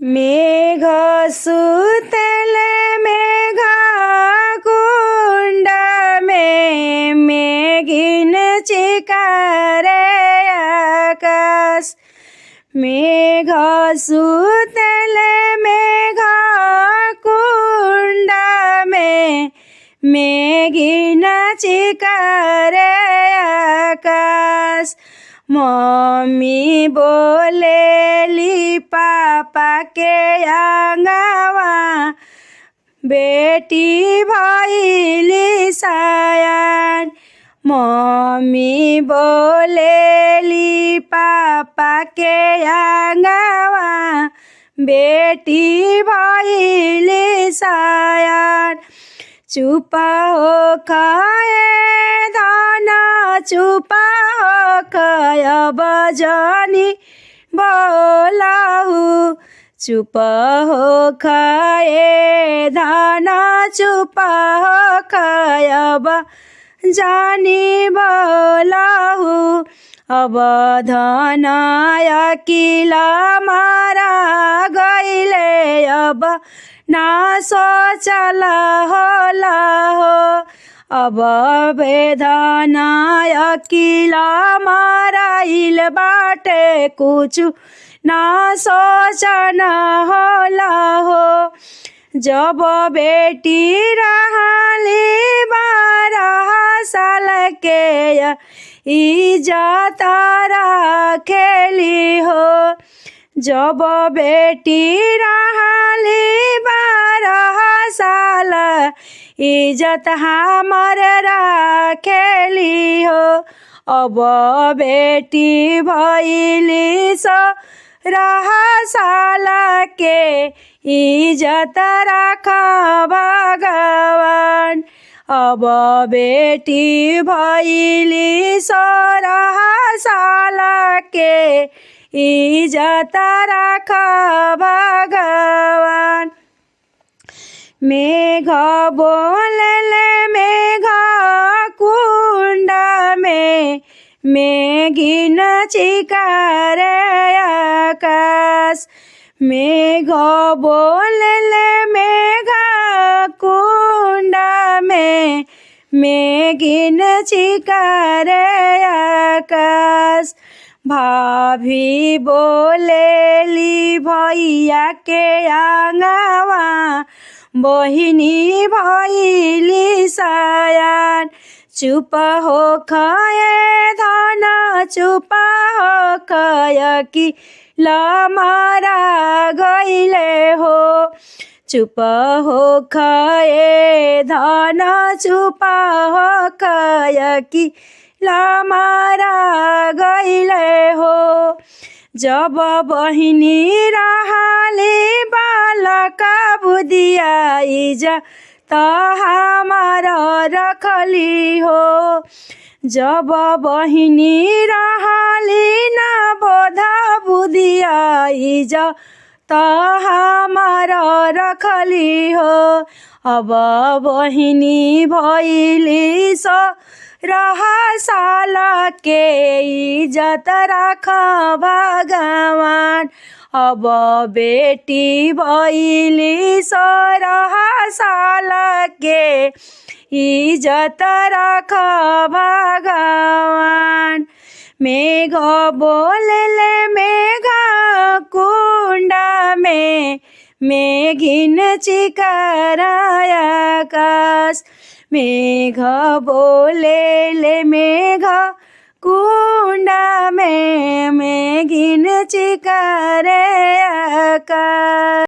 मेघ सुतले मेघ कुंड में मेघिन चिकारे आकाश। मेघ सुतले मेघ कुंड में मेघिन चिकारे आकाश। मम्मी बोलेली पापा के आंगवा बेटी भइली सयान। मम्मी बोलेली पापा के आंगवा बेटी भइली सयान। चुप हो खाए धाना चुप हो खाय बजनी बोलाहु। चुप हो खाए धाना चुप हो खाय बजनी बोलाहु। अब धनाय किला मारा गईले अब ना सोचल होला हो। अब बेधनाय किला माराइल बाटे कुछ ना सोचन होला हो। जब बेटी रहली 12 साल के इज्जत रखेली हो। जब बेटी रहली 12 साल इज्जत हमर रखेली हो। अब बेटी भइली 16 साल के इज्जत रख भगवान। अब बेटी भइली 16 साल के इज्जत रख भगवान। मेघ बोलले मेघ कुंड में मेघिन चिकारे आकाश। मेघ बोलले मेघ कुंड में मेघिन चिकारे आकाश। भाभी बोलेली भैया के आंगवा बहिनी भइली सयान। चुप हो खाए धाना चुप हो खाय कि मारा गईले हो। चुप हो खाए धाना चुप हो खाय कि मारा गईले हो। जब बहिनी रहली बालक बुदिया इज्जत हमार रखली हो। जब बहिनी रहली ना बोध बुदिया इज्जत हमार रखली हो। अब बहिनी भइली 16 साल के इज्जत रख भगवान। अब बेटी भइली 16 साल के इज्जत रख भगवान। मेघ बोलले मेघ कुंड में मेघिन चिकारा आकाश। मेघ बोलेले मेघ कुंड में मेघिन चिकारे आकाश।